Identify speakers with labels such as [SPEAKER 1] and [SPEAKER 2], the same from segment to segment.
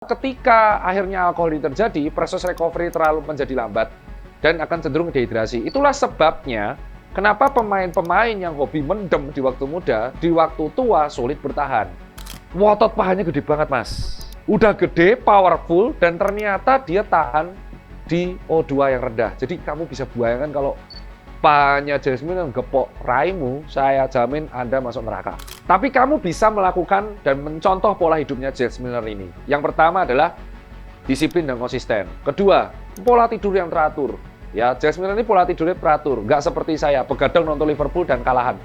[SPEAKER 1] Ketika akhirnya alkohol ini terjadi, proses recovery terlalu menjadi lambat dan akan cenderung dehidrasi. Itulah sebabnya kenapa pemain-pemain yang hobi mendem di waktu muda, di waktu tua sulit bertahan. Otot pahanya gede banget, Mas. Udah gede, powerful, dan ternyata dia tahan di O2 yang rendah. Jadi kamu bisa bayangkan kalau pahanya Jasmine gepok raimu, saya jamin Anda masuk neraka. Tapi kamu bisa melakukan dan mencontoh pola hidupnya Jasmine ini. Yang pertama adalah disiplin dan konsisten. Kedua, pola tidur yang teratur. Ya, Jasmine ini pola tidurnya teratur, nggak seperti saya, begadang nonton Liverpool dan kalahan.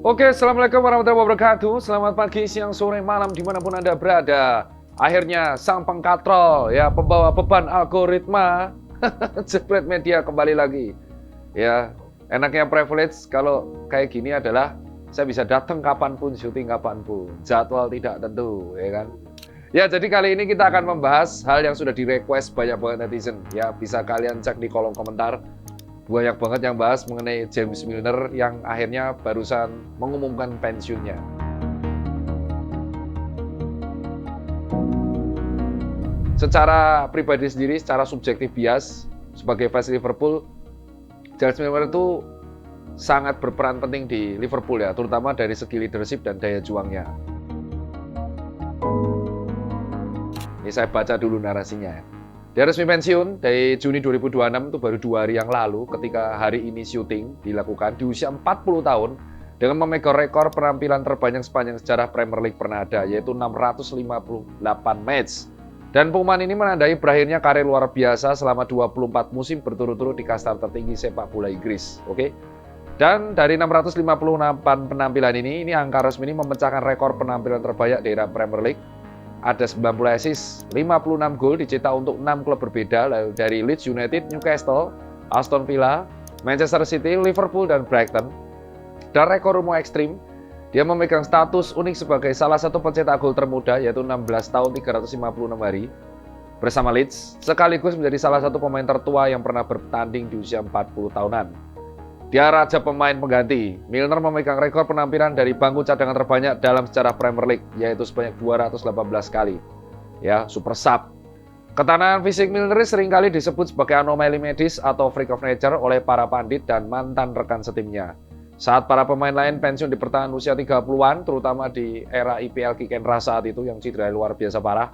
[SPEAKER 1] Oke, Assalamualaikum warahmatullahi wabarakatuh. Selamat pagi, siang, sore, malam, dimanapun Anda berada. Akhirnya sang pengkatrol, ya pembawa beban algoritma, Jebret Media kembali lagi. Ya, enaknya privilege kalau kayak gini adalah saya bisa datang kapanpun, syuting kapanpun, jadwal tidak tentu, ya kan? Ya, jadi kali ini kita akan membahas hal yang sudah di-request banyak banget netizen. Ya, bisa kalian cek di kolom komentar. Banyak banget yang bahas mengenai James Milner yang akhirnya barusan mengumumkan pensiunnya. Secara pribadi sendiri, secara subjektif bias, sebagai fans Liverpool, James Milner itu sangat berperan penting di Liverpool ya, terutama dari segi leadership dan daya juangnya. Ini saya baca dulu narasinya ya. Dia resmi pensiun dari Juni 2026, itu baru 2 hari yang lalu ketika hari ini syuting dilakukan di usia 40 tahun dengan memegang rekor penampilan terbanyak sepanjang sejarah Premier League pernah ada, yaitu 658 match. Dan pengumuman ini menandai berakhirnya karir luar biasa selama 24 musim berturut-turut di kasta tertinggi sepak bola Inggris. Oke. Dan dari 658 penampilan ini angka resmi ini memecahkan rekor penampilan terbanyak di era Premier League. Ada 90 assist, 56 gol dicetak untuk 6 klub berbeda dari Leeds United, Newcastle, Aston Villa, Manchester City, Liverpool, dan Brighton. Dan rekor umur ekstrim, dia memegang status unik sebagai salah satu pencetak gol termuda, yaitu 16 tahun 356 hari bersama Leeds, sekaligus menjadi salah satu pemain tertua yang pernah bertanding di usia 40 tahunan. Dia raja pemain pengganti. Milner memegang rekor penampilan dari bangku cadangan terbanyak dalam sejarah Premier League, yaitu sebanyak 218 kali. Ya, super sub. Ketahanan fisik Milner seringkali disebut sebagai anomali medis atau freak of nature oleh para pandit dan mantan rekan setimnya. Saat para pemain lain pensiun di pertengahan usia 30-an, terutama di era IPL kick and rush saat itu yang cedera luar biasa parah.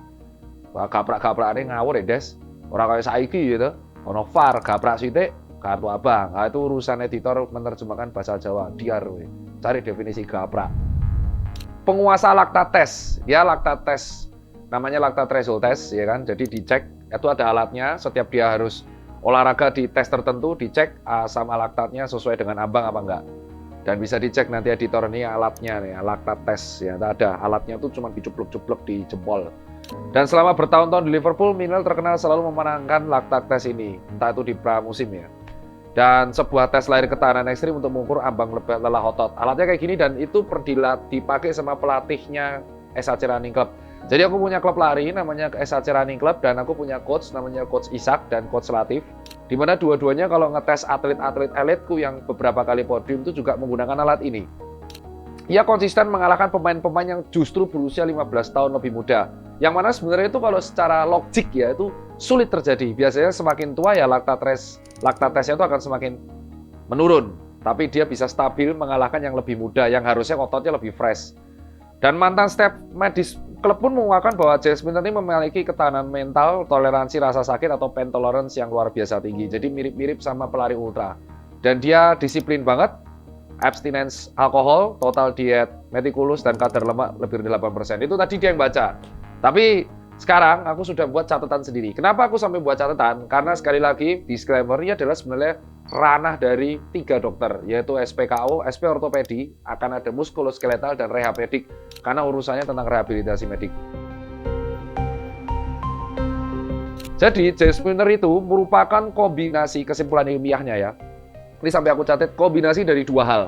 [SPEAKER 1] Gaprak-gaprakane ngawur ya, Des. Ora kaya saiki gitu. Ono VAR gaprak sithik kartu abang. Nah, itu urusan editor menerjemahkan bahasa Jawa. Diar we. Cari definisi gaprak. Penguasa laktates. Ya, laktates. Namanya lactate threshold test, ya kan? Jadi dicek, itu ada alatnya, setiap dia harus olahraga di tes tertentu, dicek asam laktatnya sesuai dengan abang apa enggak. Dan bisa dicek nanti editor ini alatnya nih, lactate test ya. Ada alatnya tuh cuma dicupluk-cupluk di jempol. Dan selama bertahun-tahun di Liverpool, Milner terkenal selalu memenangkan lactate test ini, entah itu di pramusim ya. Dan sebuah tes lahir ketahanan ekstrim untuk mengukur ambang lelah otot. Alatnya kayak gini dan itu dipakai sama pelatihnya SHC Running Club. Jadi aku punya klub lari namanya SHC Running Club dan aku punya coach namanya Coach Ishak dan Coach Latif. Di mana dua-duanya kalau ngetes atlet-atlet elitku yang beberapa kali podium itu juga menggunakan alat ini. Ia konsisten mengalahkan pemain-pemain yang justru berusia 15 tahun lebih muda. Yang mana sebenarnya itu kalau secara logik ya itu sulit terjadi. Biasanya semakin tua ya laktatesnya itu akan semakin menurun. Tapi dia bisa stabil mengalahkan yang lebih muda yang harusnya ototnya lebih fresh. Dan mantan staf medis klub pun mengungkapkan bahwa James Milner ini memiliki ketahanan mental, toleransi rasa sakit atau pain tolerance yang luar biasa tinggi. Jadi mirip-mirip sama pelari ultra. Dan dia disiplin banget, abstinence alkohol, total diet metikulus, dan kadar lemak lebih dari 8%. Itu tadi dia yang baca. Tapi sekarang aku sudah buat catatan sendiri. Kenapa aku sampai buat catatan? Karena sekali lagi disclaimer ini adalah sebenarnya ranah dari 3 dokter, yaitu SPKO, SP ortopedi, akan ada muskuloskeletal dan rehapedik, karena urusannya tentang rehabilitasi medik. Jadi James Milner itu merupakan kombinasi kesimpulan ilmiahnya ya. Ini sampai aku catat kombinasi dari 2 hal.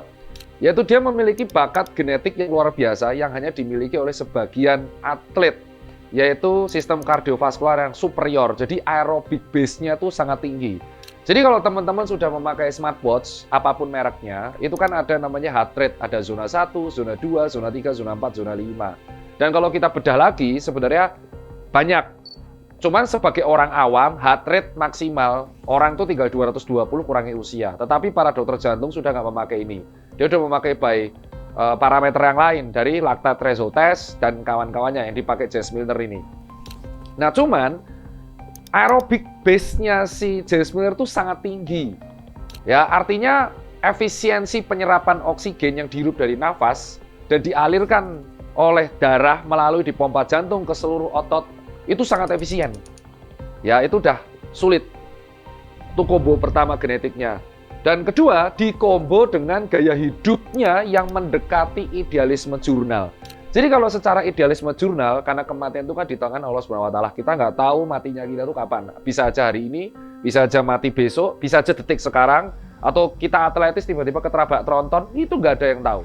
[SPEAKER 1] Yaitu dia memiliki bakat genetik yang luar biasa yang hanya dimiliki oleh sebagian atlet, yaitu sistem kardiovaskular yang superior. Jadi aerobik base-nya tuh sangat tinggi. Jadi kalau teman-teman sudah memakai smartwatch, apapun mereknya, itu kan ada namanya heart rate, ada zona 1, zona 2, zona 3, zona 4, zona 5. Dan kalau kita bedah lagi, sebenarnya banyak. Cuman sebagai orang awam, heart rate maksimal, orang tuh tinggal 220 kurangi usia. Tetapi para dokter jantung sudah nggak memakai ini. Dia sudah memakai parameter yang lain, dari lactate threshold test dan kawan-kawannya yang dipakai James Milner ini. Nah cuman, aerobik base-nya si James Milner itu sangat tinggi. Ya, artinya efisiensi penyerapan oksigen yang dihirup dari nafas dan dialirkan oleh darah melalui di pompa jantung ke seluruh otot itu sangat efisien. Ya, itu udah sulit. Itu combo pertama genetiknya. Dan kedua, dikombo dengan gaya hidupnya yang mendekati idealisme jurnal. Jadi kalau secara idealisme jurnal, karena kematian itu kan di tangan Allah SWT, kita nggak tahu matinya kita itu kapan. Bisa aja hari ini, bisa aja mati besok, bisa aja detik sekarang, atau kita atletis tiba-tiba keterabak tronton, itu nggak ada yang tahu.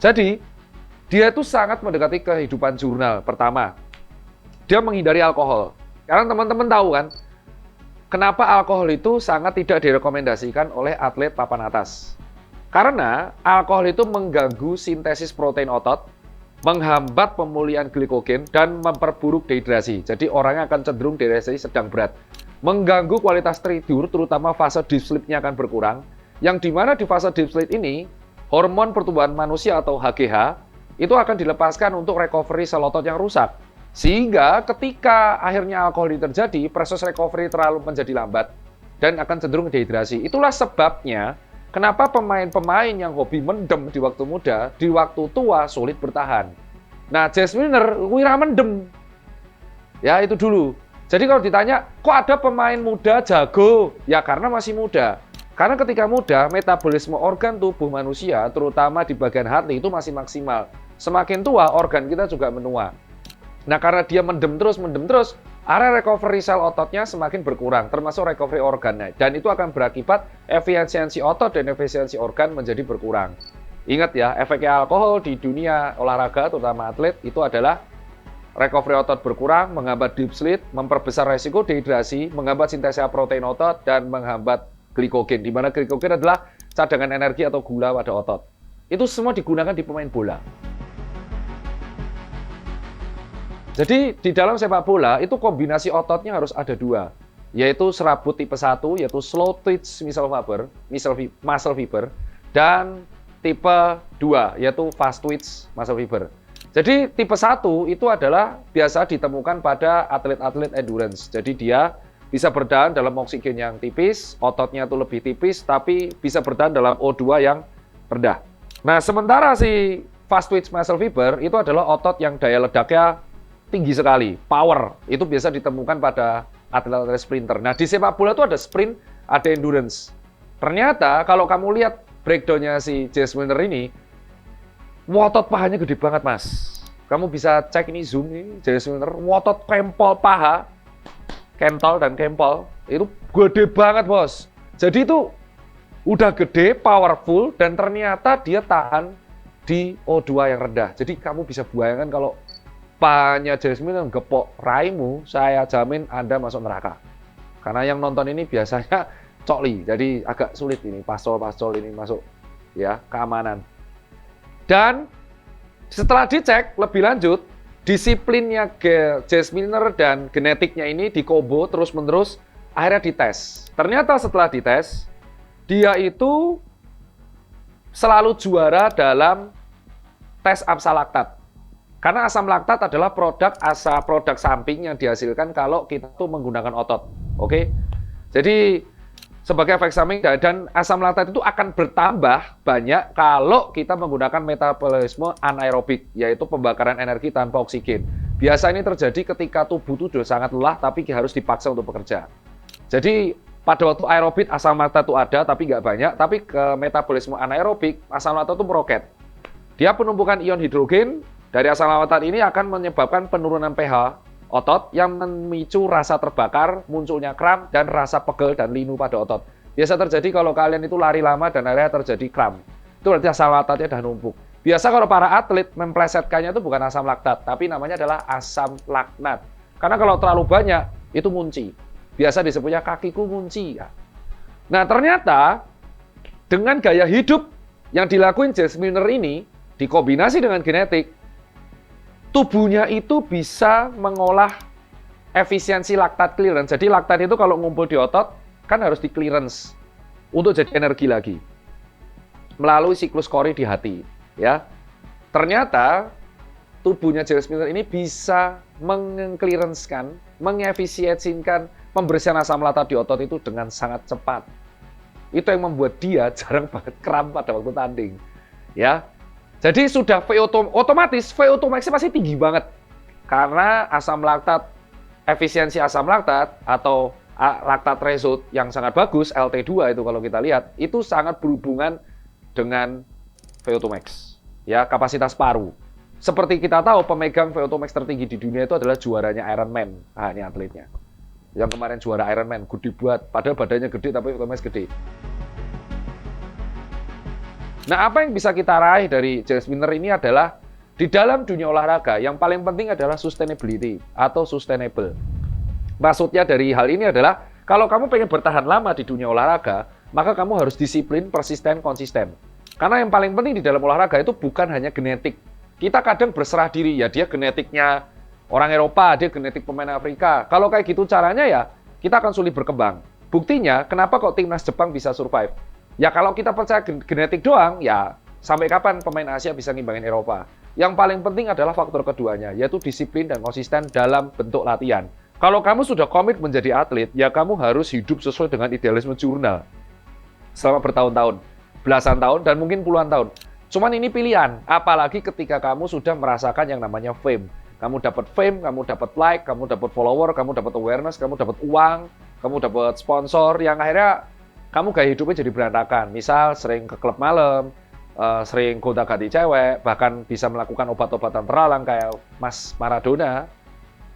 [SPEAKER 1] Jadi, dia itu sangat mendekati kehidupan jurnal. Pertama, dia menghindari alkohol. Karena teman-teman tahu kan, kenapa alkohol itu sangat tidak direkomendasikan oleh atlet papan atas. Karena alkohol itu mengganggu sintesis protein otot, menghambat pemulihan glikogen, dan memperburuk dehidrasi. Jadi orangnya akan cenderung dehidrasi sedang berat. Mengganggu kualitas tidur, terutama fase deep sleep-nya akan berkurang. Yang dimana di fase deep sleep ini, hormon pertumbuhan manusia atau HGH, itu akan dilepaskan untuk recovery sel otot yang rusak. Sehingga ketika akhirnya alkohol ini terjadi, proses recovery terlalu menjadi lambat, dan akan cenderung dehidrasi. Itulah sebabnya, kenapa pemain-pemain yang hobi mendem di waktu muda, di waktu tua sulit bertahan. Nah, James Milner wira mendem. Ya, itu dulu. Jadi kalau ditanya, kok ada pemain muda jago? Ya, karena masih muda. Karena ketika muda, metabolisme organ tubuh manusia, terutama di bagian hati, itu masih maksimal. Semakin tua, organ kita juga menua. Nah, karena dia mendem terus, area recovery sel ototnya semakin berkurang, termasuk recovery organnya. Dan itu akan berakibat efisiensi otot dan efisiensi organ menjadi berkurang. Ingat ya, efeknya alkohol di dunia olahraga, terutama atlet, itu adalah recovery otot berkurang, menghambat deep sleep, memperbesar resiko dehidrasi, menghambat sintesis protein otot, dan menghambat glikogen. Di mana glikogen adalah cadangan energi atau gula pada otot. Itu semua digunakan di pemain bola. Jadi di dalam sepak bola itu kombinasi ototnya harus ada dua, yaitu serabut tipe 1, yaitu slow twitch muscle fiber, dan tipe 2, yaitu fast twitch muscle fiber. Jadi tipe 1 itu adalah biasa ditemukan pada atlet-atlet endurance. Jadi dia bisa bertahan dalam oksigen yang tipis, ototnya itu lebih tipis, tapi bisa bertahan dalam O2 yang rendah. Nah, sementara si fast twitch muscle fiber itu adalah otot yang daya ledaknya tinggi sekali, power. Itu biasa ditemukan pada atlet-atlet sprinter. Nah, di sepak bola itu ada sprint, ada endurance. Ternyata kalau kamu lihat breakdown-nya si James Milner ini, otot pahanya gede banget, Mas. Kamu bisa cek ini zoom ini, James Milner, otot kempol paha, kentol dan kempol, itu gede banget, Bos. Jadi itu udah gede, powerful, dan ternyata dia tahan di O2 yang rendah. Jadi kamu bisa bayangkan kalau pahanya James Milner gepok raimu, saya jamin Anda masuk neraka. Karena yang nonton ini biasanya cokli, jadi agak sulit ini, pasol-pasol ini masuk ya, keamanan. Dan setelah dicek lebih lanjut, disiplinnya James Milner dan genetiknya ini dikombo terus-menerus, akhirnya dites. Ternyata setelah dites, dia itu selalu juara dalam tes asam laktat. Karena asam laktat adalah produk samping yang dihasilkan kalau kita tuh menggunakan otot. Oke? Jadi sebagai efek samping, dan asam laktat itu akan bertambah banyak kalau kita menggunakan metabolisme anaerobik, yaitu pembakaran energi tanpa oksigen. Biasa ini terjadi ketika tubuh itu sudah sangat lelah tapi harus dipaksa untuk bekerja. Jadi pada waktu aerobik asam laktat itu ada tapi nggak banyak, tapi ke metabolisme anaerobik asam laktat itu meroket. Dia penumpukan ion hidrogen dari asam laktat ini akan menyebabkan penurunan pH otot yang memicu rasa terbakar, munculnya kram, dan rasa pegel dan linu pada otot. Biasa terjadi kalau kalian itu lari lama dan akhirnya terjadi kram. Itu berarti asam laktatnya sudah numpuk. Biasa kalau para atlet memplesetkannya itu bukan asam laktat, tapi namanya adalah asam laknat. Karena kalau terlalu banyak, itu Munci. Biasa disebutnya kakiku Munci. Nah ternyata dengan gaya hidup yang dilakuin James Milner ini, dikombinasi dengan genetik, tubuhnya itu bisa mengolah efisiensi laktat clearance. Jadi laktat itu kalau ngumpul di otot, kan harus di clearance untuk jadi energi lagi. Melalui siklus kori di hati. Ya. Ternyata tubuhnya James Milner ini bisa mengclearance-kan, mengefisiensikan pembersihan asam laktat di otot itu dengan sangat cepat. Itu yang membuat dia jarang banget kram pada waktu tanding. Ya. Jadi sudah otomatis VO2 max-nya pasti tinggi banget. Karena asam laktat, efisiensi asam laktat atau laktat threshold yang sangat bagus, LT2 itu kalau kita lihat, itu sangat berhubungan dengan VO2 max. Ya, kapasitas paru. Seperti kita tahu, pemegang VO2 max tertinggi di dunia itu adalah juaranya Ironman. Ah, ini atletnya. Yang kemarin juara Ironman, gede buat. Padahal badannya gede, tapi VO2 max gede. Nah, apa yang bisa kita raih dari James Milner ini adalah di dalam dunia olahraga, yang paling penting adalah sustainability atau sustainable. Maksudnya dari hal ini adalah, kalau kamu pengen bertahan lama di dunia olahraga, maka kamu harus disiplin, persisten, konsisten. Karena yang paling penting di dalam olahraga itu bukan hanya genetik. Kita kadang berserah diri, ya dia genetiknya orang Eropa, dia genetik pemain Afrika. Kalau kayak gitu caranya ya, kita akan sulit berkembang. Buktinya, kenapa kok timnas Jepang bisa survive? Ya kalau kita percaya genetik doang, ya sampai kapan pemain Asia bisa ngimbangin Eropa? Yang paling penting adalah faktor keduanya, yaitu disiplin dan konsisten dalam bentuk latihan. Kalau kamu sudah komit menjadi atlet, ya kamu harus hidup sesuai dengan idealisme jurnal. Selama bertahun-tahun, belasan tahun, dan mungkin puluhan tahun. Cuman ini pilihan, apalagi ketika kamu sudah merasakan yang namanya fame. Kamu dapat fame, kamu dapat like, kamu dapat follower, kamu dapat awareness, kamu dapat uang, kamu dapat sponsor, yang akhirnya kamu gaya hidupnya jadi berantakan. Misal sering ke klub malam, sering gonta-ganti cewek, bahkan bisa melakukan obat-obatan terlarang kayak Mas Maradona,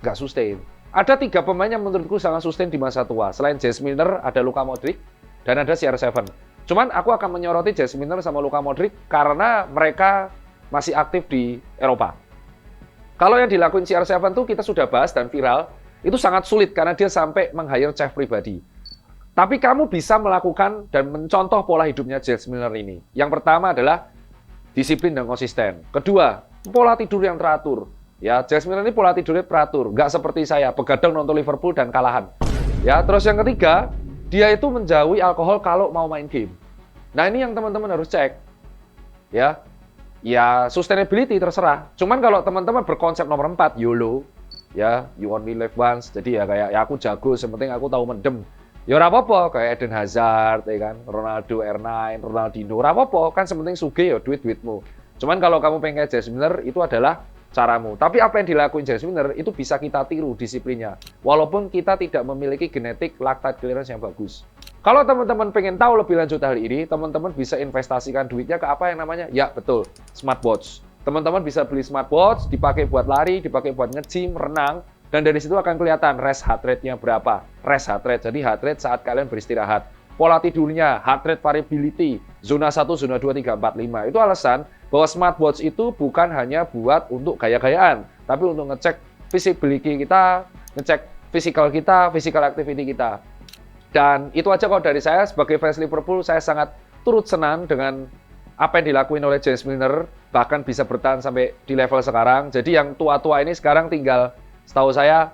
[SPEAKER 1] nggak sustain. Ada 3 pemain yang menurutku sangat sustain di masa tua. Selain James Milner, ada Luka Modric, dan ada CR7. Cuman aku akan menyoroti James Milner sama Luka Modric karena mereka masih aktif di Eropa. Kalau yang dilakuin CR7 tuh kita sudah bahas dan viral, itu sangat sulit karena dia sampai meng-hire chef pribadi. Tapi kamu bisa melakukan dan mencontoh pola hidupnya James Milner ini. Yang pertama adalah disiplin dan konsisten. Kedua, pola tidur yang teratur. Ya, James Milner ini pola tidurnya teratur, nggak seperti saya, begadang nonton Liverpool dan kalahan. Ya, terus yang ketiga, dia itu menjauhi alkohol kalau mau main game. Nah, ini yang teman-teman harus cek. Ya, sustainability terserah. Cuman kalau teman-teman berkonsep nomor 4, YOLO, ya, you only live once. Jadi ya kayak, ya aku jago, sementing aku tahu mendem. Ya ora apa-apa, kayak Eden Hazard, ya kan, Ronaldo R9, Ronaldinho, ora apa-apa, kan sementing sugih ya duit-duitmu. Cuman kalau kamu pengen James Milner, itu adalah caramu. Tapi apa yang dilakuin James Milner, itu bisa kita tiru disiplinnya. Walaupun kita tidak memiliki genetik laktat clearance yang bagus. Kalau teman-teman pengen tahu lebih lanjut hal ini, teman-teman bisa investasikan duitnya ke apa yang namanya, ya betul, smartwatch. Teman-teman bisa beli smartwatch, dipakai buat lari, dipakai buat nge-gym, renang, dan dari situ akan kelihatan rest heart rate-nya berapa. Rest heart rate, jadi heart rate saat kalian beristirahat. Pola tidurnya, heart rate variability, zona 1, zona 2, 3, 4, 5. Itu alasan bahwa smartwatch itu bukan hanya buat untuk gaya-gayaan, tapi untuk ngecek visibility kita, ngecek physical kita, physical activity kita. Dan itu aja kalau dari saya, sebagai fans Liverpool, saya sangat turut senang dengan apa yang dilakuin oleh James Milner, bahkan bisa bertahan sampai di level sekarang. Jadi yang tua-tua ini sekarang tinggal, setahu saya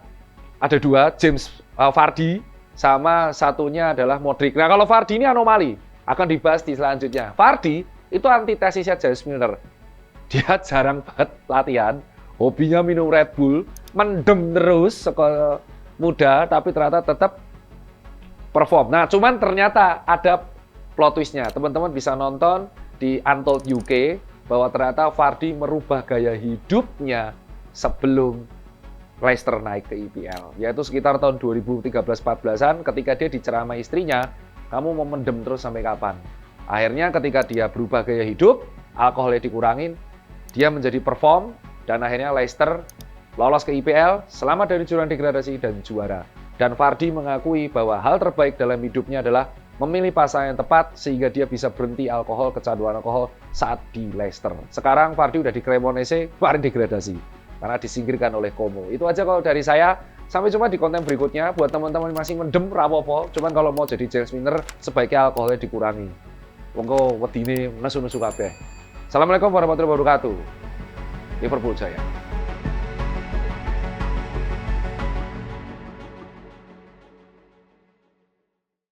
[SPEAKER 1] ada 2, James Vardy sama satunya adalah Modric. Nah kalau Vardy ini anomali, akan dibahas di selanjutnya. Vardy itu antitesisnya James Milner. Dia jarang banget latihan, hobinya minum Red Bull, mendem terus sekolah muda, tapi ternyata tetap perform. Nah cuman ternyata ada plot twistnya. Teman-teman bisa nonton di Untold UK bahwa ternyata Vardy merubah gaya hidupnya sebelum Leicester naik ke IPL, yaitu sekitar tahun 2013-14an ketika dia diceramai istrinya, kamu mau mendem terus sampai kapan? Akhirnya ketika dia berubah gaya hidup, alkoholnya dikurangin, dia menjadi perform, dan akhirnya Leicester lolos ke IPL, selamat dari jurang degradasi dan juara. Dan Vardy mengakui bahwa hal terbaik dalam hidupnya adalah memilih pasangan yang tepat sehingga dia bisa berhenti alkohol, kecanduan alkohol saat di Leicester. Sekarang Vardy udah di Cremonese, kemarin degradasi karena disingkirkan oleh Como. Itu aja kalau dari saya. Sampai jumpa di konten berikutnya. Buat teman-teman yang masih mendem rapopo, cuman kalau mau jadi James winner sebaiknya alkoholnya dikurangi. Wongko wedine nesu-nesu kabeh. Assalamualaikum warahmatullahi wabarakatuh. Liverpool Jaya.